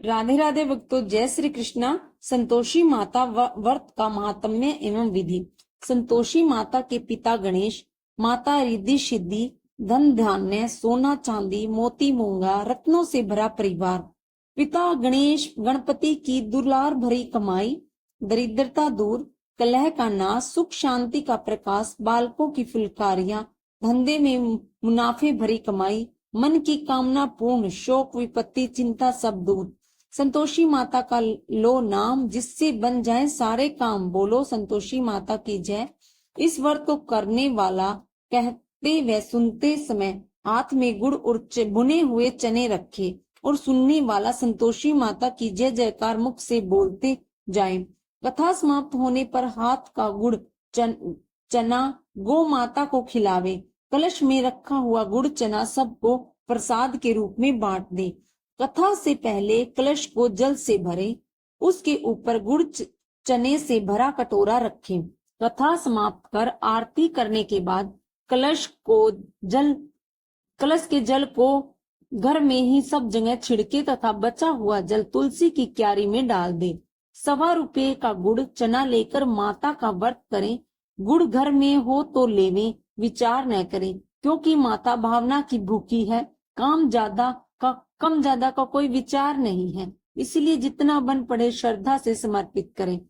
राधे राधे भक्तों, जय श्री कृष्णा। संतोषी माता व्रत का महात्म्य एवं विधि। संतोषी माता के पिता गणेश, माता रिद्धि सिद्धि, धन धान्य, सोना चांदी, मोती मूंगा, रत्नों से भरा परिवार। पिता गणेश गणपति की दुलार भरी कमाई, दरिद्रता दूर, कलह का नाश, सुख शांति का प्रकाश, बालकों की फुलकारियां, धंधे में मुनाफे भरी कमाई, मन की कामना पूर्ण, शोक विपत्ति चिंता सब दूर। संतोषी माता का लो नाम, जिससे बन जाए सारे काम। बोलो संतोषी माता की जय। इस व्रत को करने वाला कहते व सुनते समय हाथ में गुड़ और भुने हुए चने रखे, और सुनने वाला संतोषी माता की जय जयकार मुख से बोलते जाए। कथा समाप्त होने पर हाथ का गुड़ चना गौ माता को खिलावे। कलश में रखा हुआ गुड़ चना सबको प्रसाद के रूप में बांट दे। कथा से पहले कलश को जल से भरे, उसके ऊपर गुड़ चने से भरा कटोरा रखें। कथा समाप्त कर आरती करने के बाद कलश के जल को घर में ही सब जगह छिड़के तथा बचा हुआ जल तुलसी की क्यारी में डाल दे। 1.25 रुपये का गुड़ चना लेकर माता का व्रत करें। गुड़ घर में हो तो लेवें, विचार न करें, क्योंकि माता भावना की भूखी है। कम ज्यादा का कोई विचार नहीं है, इसलिए जितना बन पड़े श्रद्धा से समर्पित करें।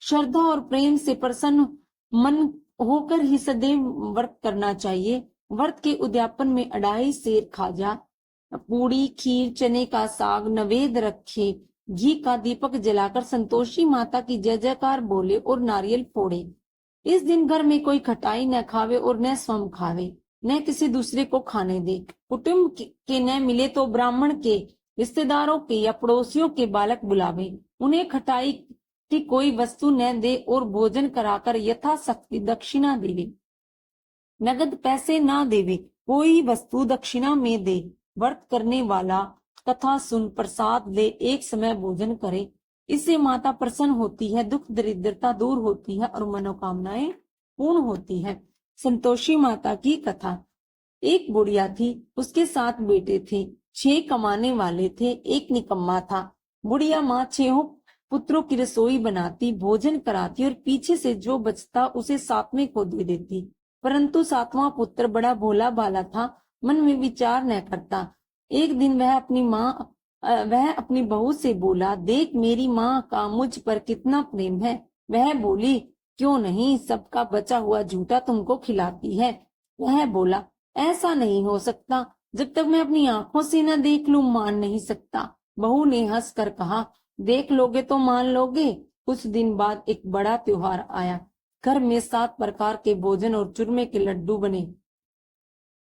श्रद्धा और प्रेम से प्रसन्न मन होकर ही सदैव व्रत करना चाहिए। व्रत के उद्यापन में 2.5 सेर खाजा, पूड़ी, खीर, चने का साग नवेद रखे, घी का दीपक जलाकर संतोषी माता की जय जयकार बोले और नारियल फोड़े। इस दिन घर में कोई खटाई न खावे और न स्वयं खावे, न किसी दूसरे को खाने दे। कुटुंब के न मिले तो ब्राह्मण के, रिश्तेदारों के या पड़ोसियों के बालक बुलावे। उन्हें खटाई की कोई वस्तु न दे और भोजन कराकर यथाशक्ति दक्षिणा देवे। नगद पैसे ना देवे, कोई वस्तु दक्षिणा में दे। व्रत करने वाला कथा सुन प्रसाद ले एक समय भोजन करे। इससे माता प्रसन्न होती है, दुख दरिद्रता दूर होती है और मनोकामनाएं पूर्ण होती है। संतोषी माता की कथा। एक बुढ़िया थी, उसके 7 बेटे थे। 6 कमाने वाले थे, एक निकम्मा था। बुढ़िया माँ 6 पुत्रों की रसोई बनाती, भोजन कराती और पीछे से जो बचता उसे 7वें को दे देती। परंतु 7वां पुत्र बड़ा भोला भाला था, मन में विचार न करता। एक दिन वह अपनी बहू से बोला, देख मेरी माँ का मुझ पर कितना प्रेम है। वह बोली, क्यों नहीं, सबका बचा हुआ झूठा तुमको खिलाती है। वह बोला, ऐसा नहीं हो सकता, जब तक मैं अपनी आंखों से न देख लूं मान नहीं सकता। बहू ने हंस कर कहा, देख लोगे तो मान लोगे। कुछ दिन बाद एक बड़ा त्योहार आया। घर में 7 प्रकार के भोजन और चूरमे के लड्डू बने।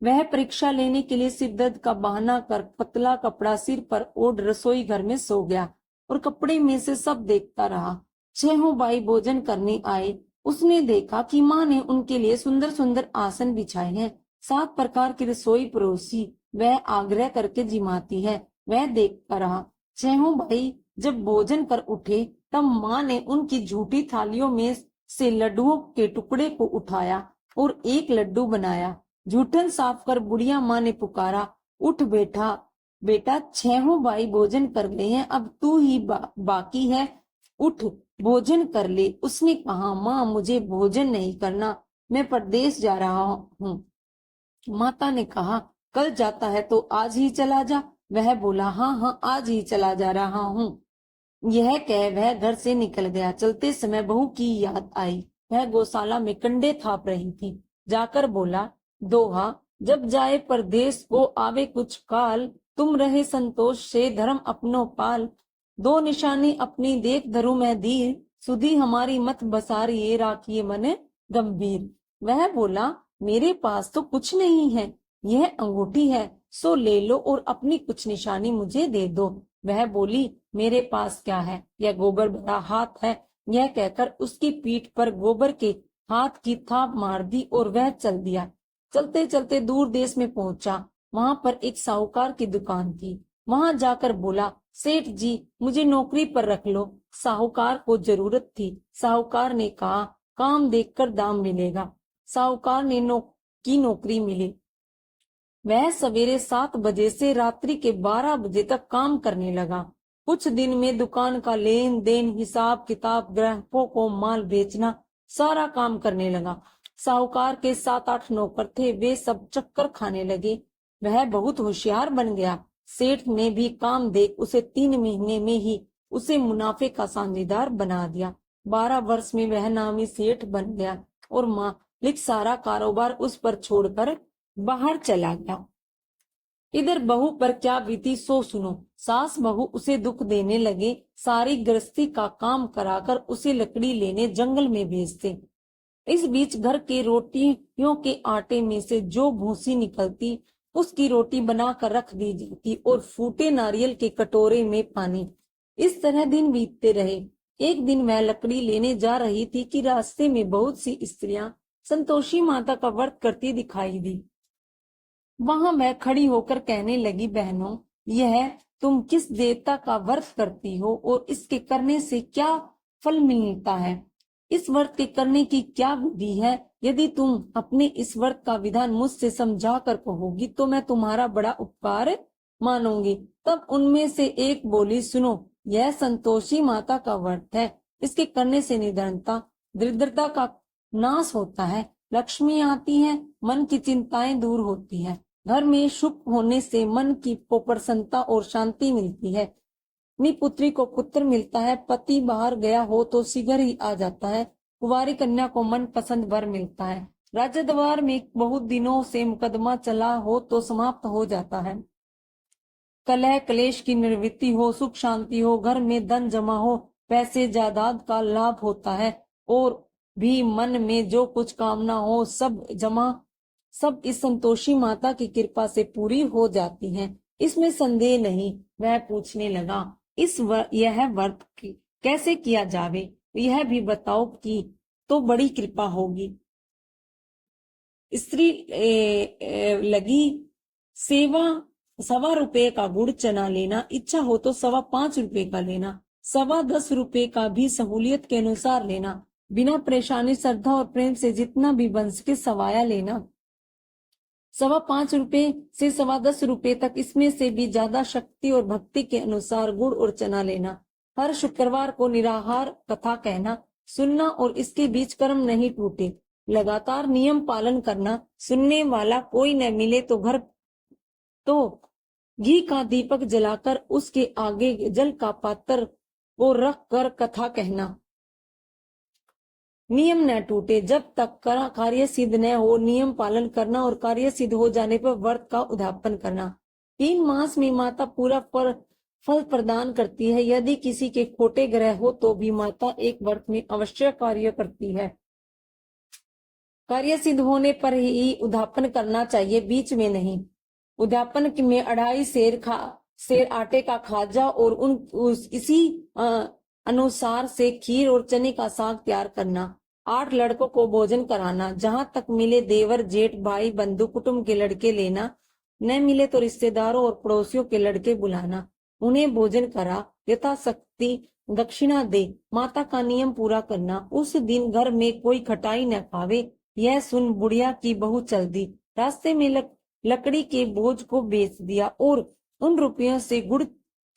वह परीक्षा लेने के लिए सिर दर्द का बहाना कर पतला कपड़ा सिर पर ओढ़ रसोई घर में सो गया और कपड़े में से सब देखता रहा। 6 भाई भोजन करने आए। उसने देखा कि माँ ने उनके लिए सुंदर सुंदर आसन बिछाए हैं, 7 प्रकार की रसोई परोसी, वह आग्रह करके जिमाती है। वह देखता रहा। 6 भाई जब भोजन कर उठे तब माँ ने उनकी झूठी थालियों में से लड्डुओं के टुकड़े को उठाया और एक लड्डू बनाया। जूठन साफ कर बुढ़िया माँ ने पुकारा, उठ बेटा 6 भाई भोजन कर ले हैं, अब तू ही बाकी है, उठ भोजन कर ले। उसने कहा, माँ मुझे भोजन नहीं करना, मैं परदेश जा रहा हूँ। माता ने कहा, कल जाता है तो आज ही चला जा। वह बोला, हाँ आज ही चला जा रहा हूँ। यह कह वह घर से निकल गया। चलते समय बहू की याद आई। वह गौशाला में कंडे थाप रही थी। जाकर बोला, दोहा, जब जाए परदेश को आवे कुछ काल, तुम रहे संतोष से धर्म अपनो पाल। 2 निशानी अपनी देख धरू मैं धीर, सुधी हमारी मत बसारिये राखिए मन गंभीर। वह बोला, मेरे पास तो कुछ नहीं है, यह अंगूठी है, सो ले लो और अपनी कुछ निशानी मुझे दे दो। वह बोली, मेरे पास क्या है, यह गोबर भरा हाथ है। यह कहकर उसकी पीठ पर गोबर के हाथ की थाप मार दी और वह चल दिया। चलते चलते दूर देश में पहुंचा। वहां पर एक साहूकार की दुकान थी। वहां जाकर बोला, सेठ जी मुझे नौकरी पर रख लो। साहूकार को जरूरत थी। साहूकार ने कहा, काम देखकर दाम मिलेगा। साहूकार ने नौकरी मिली। वह सवेरे 7 बजे से रात्रि के 12 बजे तक काम करने लगा। कुछ दिन में दुकान का लेन देन, हिसाब किताब, ग्राहकों को माल बेचना, सारा काम करने लगा। साहूकार के 7-8 नौकर थे, वे सब चक्कर खाने लगे। वह बहुत होशियार बन गया। सेठ ने भी काम देख उसे 3 महीने में ही उसे मुनाफे का साझेदार बना दिया। 12 वर्ष में वह नामी सेठ बन गया और मालिक सारा कारोबार उस पर छोड़कर बाहर चला गया। इधर बहू पर क्या बीती सो सुनो। सास बहू उसे दुख देने लगे, सारी गृहस्थी का काम कराकर उसे लकड़ी लेने जंगल में भेजते। इस बीच घर के रोटियों के आटे में से जो भूसी निकलती उसकी रोटी बनाकर रख दी जाती और फूटे नारियल के कटोरे में पानी। इस तरह दिन बीतते रहे। एक दिन वह लकड़ी लेने जा रही थी कि रास्ते में बहुत सी स्त्रियां संतोषी माता का व्रत करती दिखाई दी। वहां वह खड़ी होकर कहने लगी, बहनों, यह तुम किस देवता का व्रत करती हो और इसके करने से क्या फल मिलता है? इस व्रत के करने की क्या विधि है? यदि तुम अपने इस व्रत का विधान मुझसे समझा कर कहोगी तो मैं तुम्हारा बड़ा उपकार मानूंगी। तब उनमें से एक बोली, सुनो, यह संतोषी माता का व्रत है। इसके करने से निधनता, दरिद्रता का नाश होता है, लक्ष्मी आती है, मन की चिंताएं दूर होती है, घर में सुख होने से मन की प्रसन्नता और शांति मिलती है, अपनी पुत्री को पुत्र मिलता है, पति बाहर गया हो तो शीघ्र ही आ जाता है, कुंवारी कन्या को मन पसंद वर मिलता है, राज्य दरबार में बहुत दिनों से मुकदमा चला हो तो समाप्त हो जाता है, कलह क्लेश की निवृत्ति हो, सुख शांति हो, घर में धन जमा हो, पैसे जायदाद का लाभ होता है और भी मन में जो कुछ कामना हो सब इस संतोषी माता की कृपा से पूरी हो जाती हैं। इसमें संदेह नहीं। वह पूछने लगा, यह व्रत कैसे किया जावे, यह भी बताओ कि तो बड़ी कृपा होगी। स्त्री लगी, सेवा 1.25 रुपए का गुड़ चना लेना, इच्छा हो तो 5.25 रुपए का लेना, 10.25 रुपए का भी सहूलियत के अनुसार लेना, बिना परेशानी श्रद्धा और प्रेम से जितना भी बन सके सवाया लेना, 5.25 रुपए से 10.25 रुपए तक, इसमें से भी ज्यादा शक्ति और भक्ति के अनुसार गुड़ और चना लेना, हर शुक्रवार को निराहार कथा कहना, सुनना और इसके बीच कर्म नहीं टूटे, लगातार नियम पालन करना, सुनने वाला कोई न मिले तो घी का दीपक जलाकर उसके आगे जल का पात्र को रख कर कथा कहना, नियम न टूटे, जब तक कार्य सिद्ध न हो नियम पालन करना और कार्य सिद्ध हो जाने पर व्रत का उद्यापन करना। 3 मास में माता पूरा फल प्रदान करती है। यदि किसी के खोटे ग्रह हो तो भी माता एक व्रत में अवश्य कार्य करती है। कार्य सिद्ध होने पर ही उद्यापन करना चाहिए, बीच में नहीं। उद्यापन में 2.5 सेर आटे का खाजा और इसी अनुसार से खीर और चने का साग तैयार करना, 8 लड़कों को भोजन कराना, जहां तक मिले देवर जेठ भाई बंधु कुटुंब के लड़के लेना, न मिले तो रिश्तेदारों और पड़ोसियों के लड़के बुलाना, उन्हें भोजन करा, यथाशक्ति दक्षिणा दे, माता का नियम पूरा करना। उस दिन घर में कोई खटाई न खावे। यह सुन बुढ़िया की बहू चल दी, रास्ते में लकड़ी के बोझ को बेच दिया और उन रुपयों से गुड़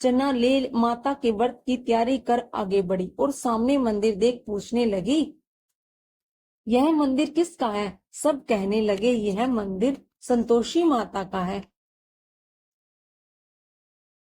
चना ले माता के व्रत की तैयारी कर आगे बढ़ी और सामने मंदिर देख पूछने लगी, यह मंदिर किसका है? सब कहने लगे, यह मंदिर संतोषी माता का है।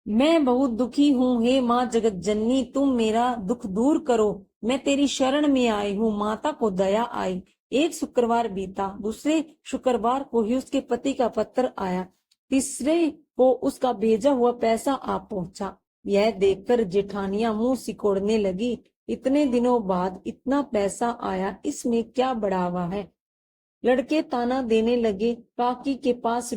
मैं बहुत दुखी हूँ, हे माँ जगत जननी, तुम मेरा दुख दूर करो, मैं तेरी शरण में आई हूँ। माता को दया आई। एक शुक्रवार बीता, दूसरे शुक्रवार को ही उसके पति का पत्र आया, तीसरे को उसका भेजा हुआ पैसा आ पहुंचा। यह देखकर जेठानियां मुंह सिकोड़ने लगी, इतने दिनों बाद इतना पैसा आया, इसमें क्या बढ़ावा है। लड़के ताना देने लगे, काकी के पास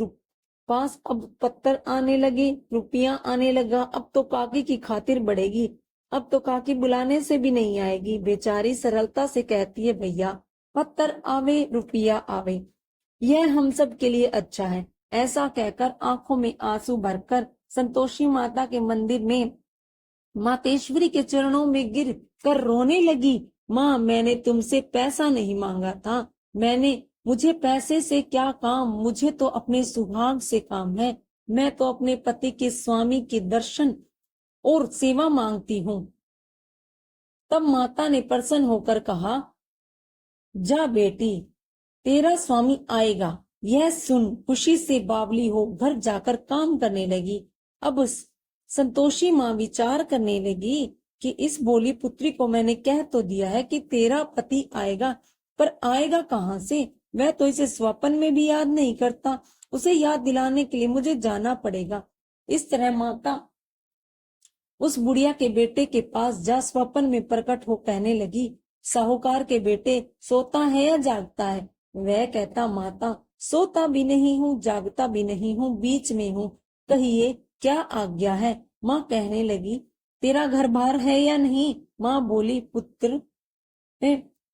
अब पत्थर आने लगे, रुपया आने लगा, अब तो काकी की खातिर बढ़ेगी, अब तो काकी बुलाने से भी नहीं आएगी। बेचारी सरलता से कहती है, भैया पत्थर आवे रुपया आवे, यह हम सब के लिए अच्छा है। ऐसा कहकर आंखों में आंसू भरकर संतोषी माता के मंदिर में मातेश्वरी के चरणों में गिर कर रोने लगी। माँ, मैंने तुमसे पैसा नहीं मांगा था, मुझे पैसे से क्या काम, मुझे तो अपने सुहाग से काम है। मैं तो अपने पति के स्वामी के दर्शन और सेवा मांगती हूँ। तब माता ने प्रसन्न होकर कहा, जा बेटी, तेरा स्वामी आएगा। यह सुन खुशी से बावली हो घर जाकर काम करने लगी। अब संतोषी माँ विचार करने लगी कि इस भोली पुत्री को मैंने कह तो दिया है कि तेरा पति आएगा, पर आएगा कहाँ से? वह तो इसे स्वप्न में भी याद नहीं करता। उसे याद दिलाने के लिए मुझे जाना पड़ेगा। इस तरह माता उस बुढ़िया के बेटे के पास जा स्वप्न में प्रकट हो कहने लगी, साहूकार के बेटे, सोता है या जागता है? वह कहता, माता सोता भी नहीं हूँ, जागता भी नहीं हूँ, बीच में हूँ, कहिए क्या आज्ञा है? माँ कहने लगी, तेरा घर बार है या नहीं? माँ बोली, पुत्र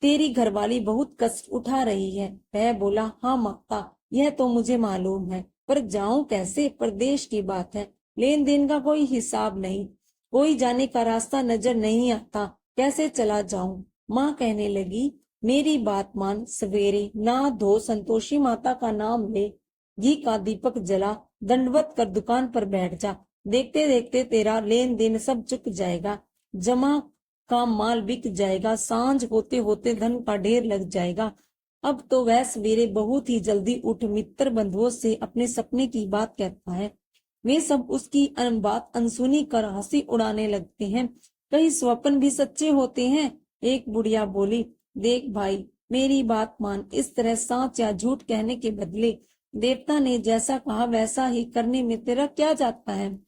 तेरी घरवाली बहुत कष्ट उठा रही है। वह बोला, हाँ माता, यह तो मुझे मालूम है, पर जाऊं कैसे? प्रदेश की बात है, लेन देन का कोई हिसाब नहीं, कोई जाने का रास्ता नजर नहीं आता, कैसे चला जाऊं? माँ कहने लगी, मेरी बात मान, सवेरे नहा धो संतोषी माता का नाम ले, घी का दीपक जला, दंडवत कर दुकान पर बैठ जा। देखते देखते तेरा लेन देन सब चुक जाएगा, जमा का माल बिक जाएगा, सांझ होते होते धन का ढेर लग जाएगा। अब तो वह सवेरे बहुत ही जल्दी उठ मित्र बंधुओं से अपने सपने की बात कहता है। वे सब उसकी बात अनसुनी कर हंसी उड़ाने लगते हैं। कई स्वप्न भी सच्चे होते हैं। एक बुढ़िया बोली, देख भाई, मेरी बात मान, इस तरह साच या झूठ कहने के बदले देवता ने जैसा कहा वैसा ही करने में तेरा क्या जाता है?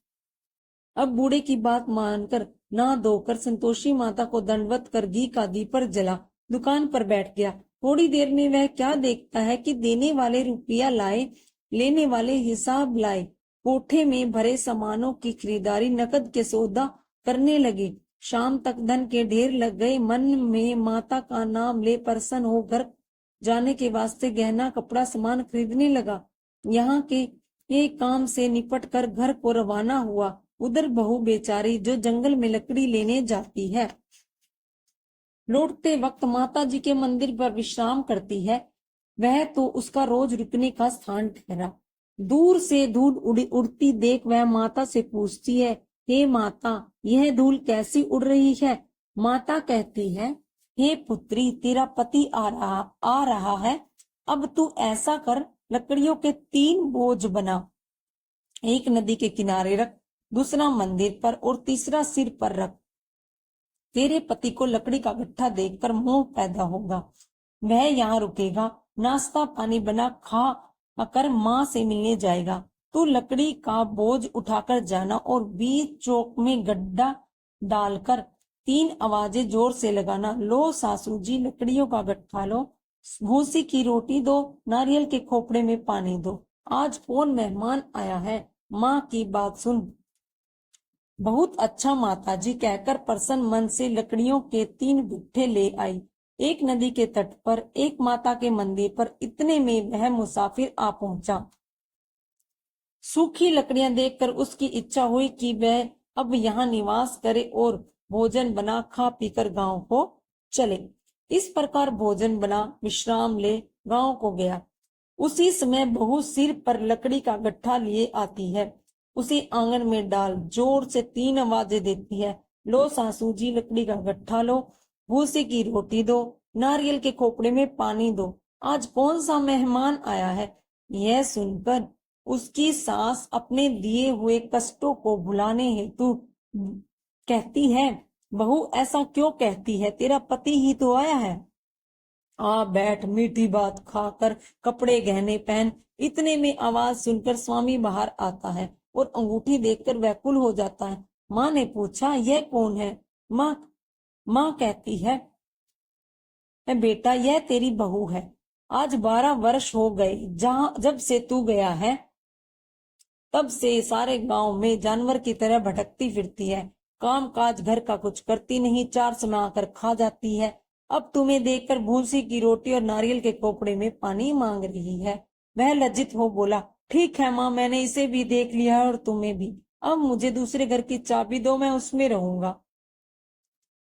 अब बूढ़े की बात मानकर नहा धोकर संतोषी माता को दंडवत कर घी का दीपक जला दुकान पर बैठ गया। थोड़ी देर में वह क्या देखता है कि देने वाले रुपया लाए, लेने वाले हिसाब लाए, कोठे में भरे सामानों की खरीदारी, नकद के सौदा करने लगे। शाम तक धन के ढेर लग गए। मन में माता का नाम ले प्रसन्न हो घर जाने के वास्ते गहना कपड़ा सामान खरीदने लगा। यहाँ के एक काम से निपट कर घर को रवाना हुआ। उधर बहू बेचारी जो जंगल में लकड़ी लेने जाती है, लौटते वक्त माता जी के मंदिर पर विश्राम करती है। वह तो उसका रोज रुकने का स्थान ठहरा। दूर से धूल उड़ती देख वह माता से पूछती है, हे माता, यह धूल कैसी उड़ रही है? माता कहती है, हे पुत्री, तेरा पति आ रहा है। अब तू ऐसा कर, लकड़ियों के 3 बोझ बना, एक नदी के किनारे रख, दूसरा मंदिर पर और तीसरा सिर पर रख। तेरे पति को लकड़ी का गट्ठा देखकर मोह पैदा होगा, वह यहाँ रुकेगा, नाश्ता पानी बना खा कर माँ से मिलने जाएगा। तू लकड़ी का बोझ उठाकर जाना और बीच चौक में गड्ढा डालकर 3 आवाजें जोर से लगाना, लो सासू जी लकड़ियों का गट्ठा लो, भूसी की रोटी दो, नारियल के खोपड़े में पानी दो, आज कौन मेहमान आया है? माँ की बात सुन। बहुत अच्छा माताजी, कहकर प्रसन्न मन से लकड़ियों के 3 गुट्ठे ले आई। एक नदी के तट पर, एक माता के मंदिर पर। इतने में वह मुसाफिर आ पहुंचा। सूखी लकड़ियां देखकर उसकी इच्छा हुई कि वह अब यहाँ निवास करे और भोजन बना खा पीकर गांव को चले। इस प्रकार भोजन बना विश्राम ले गांव को गया। उसी समय बहू सिर पर लकड़ी का गट्ठा लिए आती है। उसे आंगन में डाल जोर से 3 आवाजें देती है, लो सासू जी लकड़ी का गट्ठा लो, भूसे की रोटी दो, नारियल के खोपड़े में पानी दो, आज कौन सा मेहमान आया है? यह सुनकर उसकी सास अपने दिए हुए कष्टों को भुलाने हेतु कहती है, बहू ऐसा क्यों कहती है? तेरा पति ही तो आया है। आ बैठ, मीठी बात खाकर कपड़े गहने पहन। इतने में आवाज सुनकर स्वामी बाहर आता है और अंगूठी देखकर व्याकुल हो जाता है। माँ ने पूछा, यह कौन है? माँ कहती है, बेटा यह तेरी बहू है। आज 12 वर्ष हो गए जब से तू गया है, तब से सारे गांव में जानवर की तरह भटकती फिरती है। काम काज घर का कुछ करती नहीं, 4 समय आकर खा जाती है। अब तुम्हें देखकर भूसी की रोटी और नारियल के कोपड़े में पानी मांग रही है। वह लज्जित हो बोला, ठीक है माँ, मैंने इसे भी देख लिया है और तुम्हें भी। अब मुझे दूसरे घर की चाबी दो, मैं उसमें रहूंगा।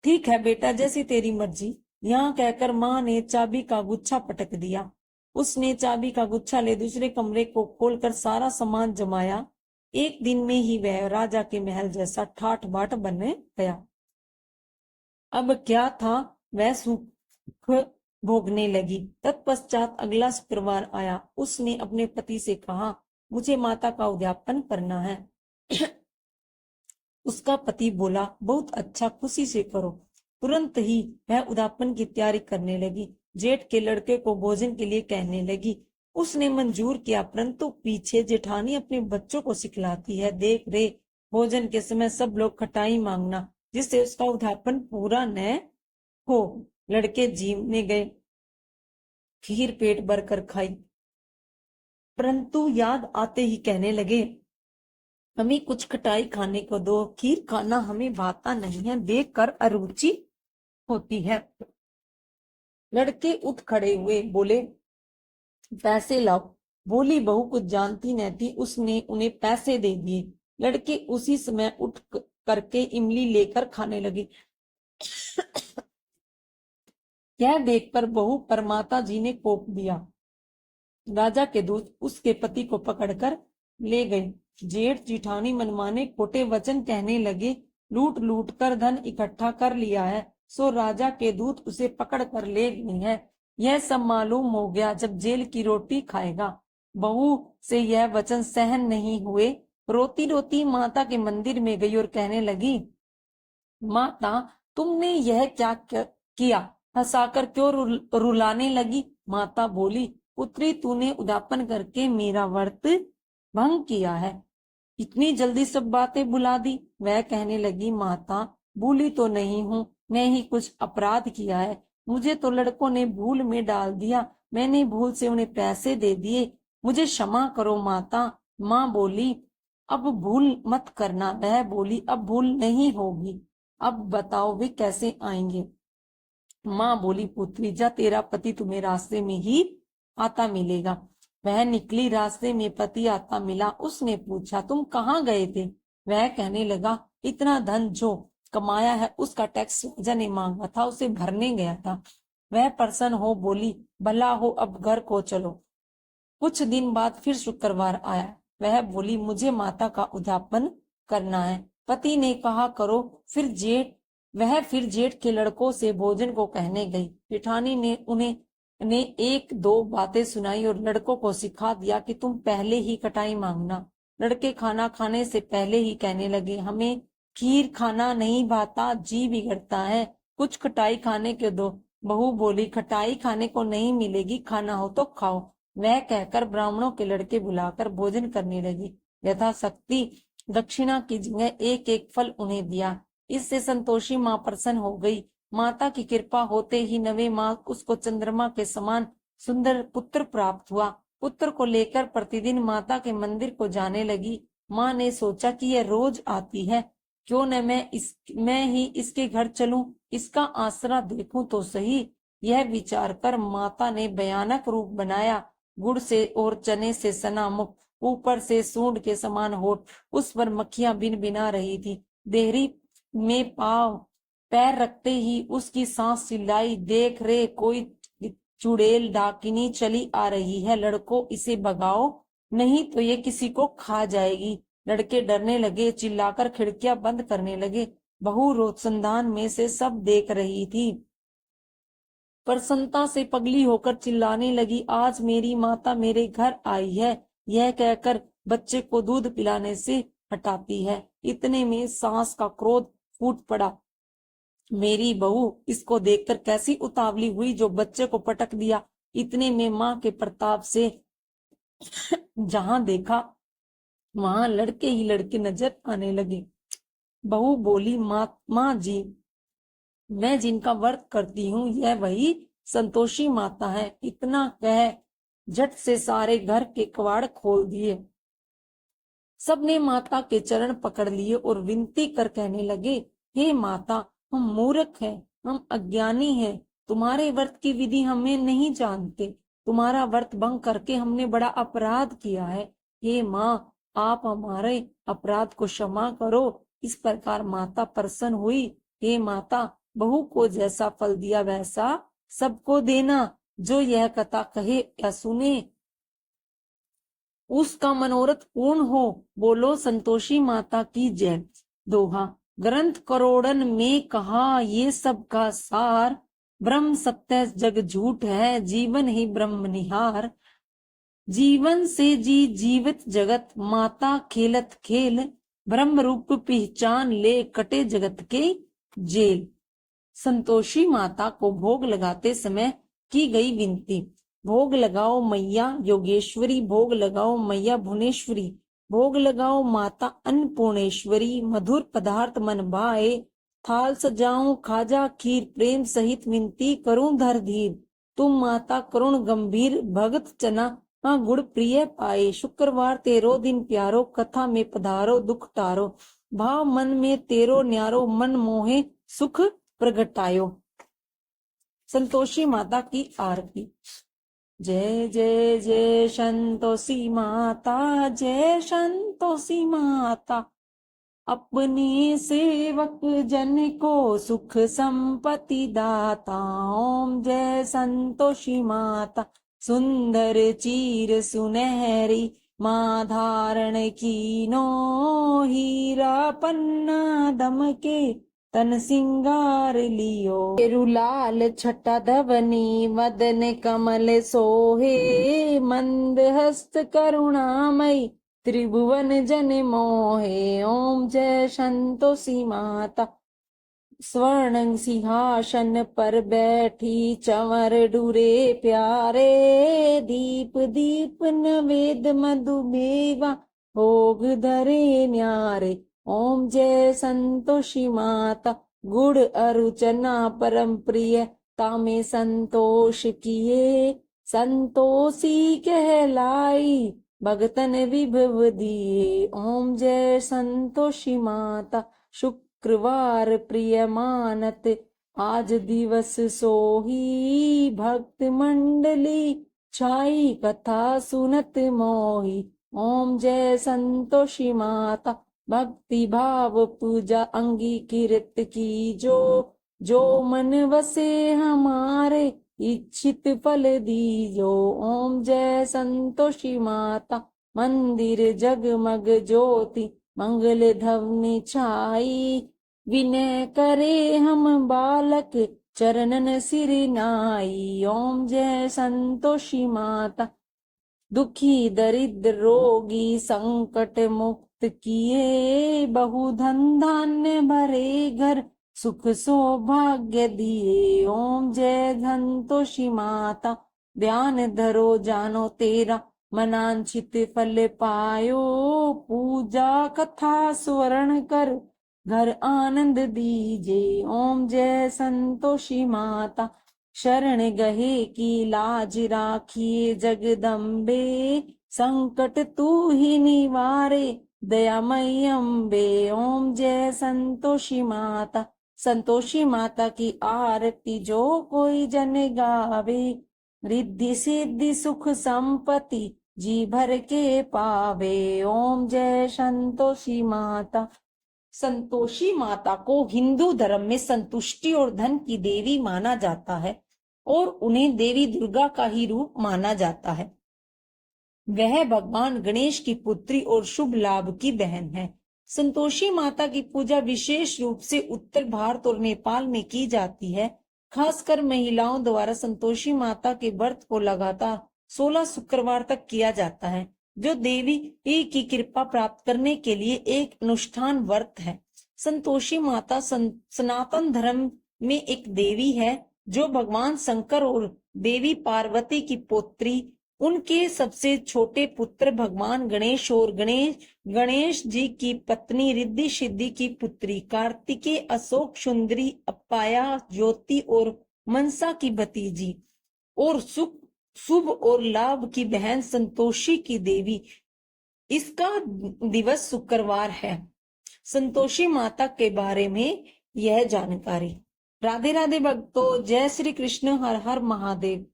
ठीक है बेटा, जैसी तेरी मर्जी। यहाँ कहकर माँ ने चाबी का गुच्छा पटक दिया। उसने चाबी का गुच्छा ले दूसरे कमरे को खोलकर सारा सामान जमाया। एक दिन में ही वह राजा के महल जैसा ठाठ बाट बन गया। अब क्या था, वह सुख भोगने लगी। तत्पश्चात अगला शुक्रवार आया। उसने अपने पति से कहा, मुझे माता का उद्यापन करना है। उसका पति बोला, बहुत अच्छा, खुशी से करो। तुरंत ही वह उद्यापन की तैयारी करने लगी। जेठ के लड़के को भोजन के लिए कहने लगी। उसने मंजूर किया, परंतु पीछे जेठानी अपने बच्चों को सिखलाती है, देख रे, भोजन के समय सब लोग खटाई मांगना, जिससे उसका उद्यापन पूरा न हो। लड़के जीमने गए, खीर पेट भर कर खाई, परंतु याद आते ही कहने लगे, हमें कुछ खटाई खाने को दो, खीर खाना हमें भाता नहीं है, देख कर अरुचि होती है। लड़के उठ खड़े हुए, बोले, पैसे लाओ। बोली बहू कुछ जानती न थी, उसने उन्हें पैसे दे दिए। लड़के उसी समय उठ करके इमली लेकर खाने लगे। यह देखकर बहू पर माता जी ने कोप दिया। राजा के दूत उसके पति को पकड़कर ले गए। जेठ जिठानी मनमाने खोटे वचन कहने लगे, लूट लूट कर धन इकट्ठा कर लिया है, सो राजा के दूत उसे पकड़ कर ले गए हैं। यह सब मालूम हो गया जब जेल की रोटी खाएगा। बहू से यह वचन सहन नहीं हुए। रोती रोती माता के मंदिर में गई और कहने लगी, माता, तुमने यह क्या किया? हंसाकर क्यों रुलाने लगी? माता बोली, पुत्री, तूने उद्यापन करके मेरा व्रत भंग किया है, इतनी जल्दी सब बातें भुला दी। वह कहने लगी, माता, भूली तो नहीं हूँ, मैं ही कुछ अपराध किया है, मुझे तो लड़कों ने भूल में डाल दिया, मैंने भूल से उन्हें पैसे दे दिए, मुझे क्षमा करो माता। माँ बोली, अब भूल मत करना। वह बोली, अब भूल नहीं होगी, अब बताओ वे कैसे आएंगे? माँ बोली, पुत्री, जा, तेरा पति तुम्हें रास्ते में ही आता मिलेगा। वह निकली, रास्ते में पति आता मिला। उसने पूछा, तुम कहाँ गए थे? वह कहने लगा, इतना धन जो कमाया है उसका टैक्स राजा ने मांगा था, उसे भरने गया था। वह प्रसन्न हो बोली, भला हो, अब घर को चलो। कुछ दिन बाद फिर शुक्रवार आया। वह बोली, मुझे माता का उद्यापन करना है। पति ने कहा, करो। फिर जेठ के लड़कों से भोजन को कहने गई। जेठानी ने उन्हें एक दो बातें सुनाई और लड़कों को सिखा दिया कि तुम पहले ही कटाई मांगना। लड़के खाना खाने से पहले ही कहने लगे, हमें खीर खाना नहीं भाता, जी बिगड़ता है, कुछ खटाई खाने के दो। बहू बोली, खटाई खाने को नहीं मिलेगी, खाना हो तो खाओ। वह कहकर ब्राह्मणों के लड़के बुलाकर भोजन करने लगी। यथाशक्ति दक्षिणा की जगह एक एक फल उन्हें दिया। इससे संतोषी माँ प्रसन्न हो गई। माता की कृपा होते ही 9वें माह उसको चंद्रमा के समान सुंदर पुत्र प्राप्त हुआ। पुत्र को लेकर प्रतिदिन माता के मंदिर को जाने लगी। माँ ने सोचा कि यह रोज आती है, क्यों न मैं ही इसके घर चलूं, इसका आसरा देखूं तो सही। यह विचार कर माता ने भयानक रूप बनाया। गुड़ से और चने से सना मुख, ऊपर से सूंड के समान होठ, उस पर मक्खियां बिन बिना रही थी। देहरी में पैर रखते ही उसकी सांस चिल्लाई, देख रे, कोई चुड़ैल डाकिनी चली आ रही है, लड़को इसे भगाओ, नहीं तो ये किसी को खा जाएगी। लड़के डरने लगे, चिल्लाकर खिड़कियां बंद करने लगे। बहू रोशनदान में से सब देख रही थी। प्रसन्नता से पगली होकर चिल्लाने लगी, आज मेरी माता मेरे घर आई है। यह कहकर बच्चे को दूध पिलाने से हटाती है। इतने में सास का क्रोध फूट पड़ा। मेरी बहू इसको देखकर कैसी उतावली हुई जो बच्चे को पटक दिया। इतने में माँ के प्रताप से जहां देखा वहां लड़के ही लड़के नजर आने लगे। बहू बोली, माँ जी, मैं जिनका व्रत करती हूँ यह वही संतोषी माता है। इतना कह झट से सारे घर के कवाड़ खोल दिए। सबने माता के चरण पकड़ लिए और विनती कर कहने लगे, हे माता, हम मूर्ख हैं, हम अज्ञानी हैं, तुम्हारे व्रत की विधि हमें नहीं जानते, तुम्हारा व्रत भंग करके हमने बड़ा अपराध किया है। हे माँ, आप हमारे अपराध को क्षमा करो। इस प्रकार माता प्रसन्न हुई। हे माता, बहू को जैसा फल दिया वैसा सबको देना, जो यह कथा कहे या सुने उसका मनोरथ पूर्ण हो। बोलो संतोषी माता की जय। दोहा। ग्रंथ करोड़न में कहा ये सब का सार, ब्रह्म सत्य जग झूठ है जीवन ही ब्रह्म निहार। जीवन से जी जीवित जगत, माता खेलत खेल, ब्रह्म रूप पहचान ले कटे जगत के जेल। संतोषी माता को भोग लगाते समय की गई विनती। भोग लगाओ मैया योगेश्वरी, भोग लगाओ मैया भुवनेश्वरी, भोग लगाओ माता अन्नपूर्णेश्वरी, मधुर पदार्थ मन भाए, थाल सजाऊं खाजा खीर, प्रेम सहित विनती करूं धर धीर। तुम माता करुण गंभीर, भगत चना गुड़ प्रिय पाए। शुक्रवार तेरो दिन प्यारो, कथा में पधारो दुख टारो, भाव मन में तेरो न्यारो, मन मोहे सुख प्रगटायो। संतोषी माता की आरती। जय जय जय संतोषी माता, जय संतोषी माता, अपने सेवक जन को सुख संपत्ति दाता। ओम जय संतोषी माता, सुंदर चीर सुनहरी, माँ धारण कीनो, हीरा पन्ना दमके तन सिंगार लियो। रुलाल छटा धवनी, मदन कमल सोहे, मंद हस्त करुणामयी, त्रिभुवन जन मोहे। ओम जय संतोषी माता, स्वर्ण सिंहासन पर बैठी, चंवर डूरे प्यारे, दीप दीप नवेद मधुमेवा, भोग धरे न्यारे। ओम जय संतोषी माता, गुड़ अरुचना परम प्रिय, तामे संतोष किए, संतोषी कहलाई, भगतन विभव दिए। ओम जय संतोषी माता, शुक्रवार प्रिय मानत, आज दिवस सोही, भक्त मंडली छाई, कथा सुनत मोही। ओम जय संतोषी माता, भक्ति भाव पूजा अंगीकृत की जो मन वसे हमारे, इच्छित फल दीजो। ओम जय संतोषी माता, मंदिर जगमग ज्योति, मंगल ध्वनि छाई, विनय करे हम बालक, चरणन सिर नाई। ओम जय संतोषी माता, दुखी दरिद्र रोगी संकट मुक्त किए, बहुधन धान्य भरे घर, सुख सौभाग्य दिए। ओम जय संतोषी माता, ध्यान धरो जानो तेरा, मनांचित फल पायो, पूजा कथा स्वर्ण कर, घर आनंद दीजे। ओम जय संतोषी माता, शरण गहे की लाज राखिए जगदम्बे, संकट तू ही निवारे, दयामयी अम्बे। ओम जय संतोषी माता, संतोषी माता की आरती जो कोई जन गावे, रिद्धि सिद्धि सुख संपत्ति जी भर के पावे। ओम जय संतोषी माता। संतोषी माता को हिंदू धर्म में संतुष्टि और धन की देवी माना जाता है और उन्हें देवी दुर्गा का ही रूप माना जाता है। वह भगवान गणेश की पुत्री और शुभ लाभ की बहन है। संतोषी माता की पूजा विशेष रूप से उत्तर भारत और नेपाल में की जाती है। खासकर महिलाओं द्वारा संतोषी माता के व्रत को लगातार 16 शुक्रवार तक किया जाता है, जो देवी की कृपा प्राप्त करने के लिए एक अनुष्ठान व्रत है। संतोषी माता सनातन धर्म में एक देवी है जो भगवान शंकर और देवी पार्वती की पुत्री, उनके सबसे छोटे पुत्र भगवान गणेश और गणेश जी की पत्नी रिद्धि सिद्धि की पुत्री कार्तिकेय, अशोक सुंदरी, अपाया, ज्योति और मनसा की भतीजी और शुभ और लाभ की बहन संतोषी की देवी। इसका दिवस शुक्रवार है। संतोषी माता के बारे में यह जानकारी। राधे राधे भक्तों, जय श्री कृष्ण, हर हर महादेव।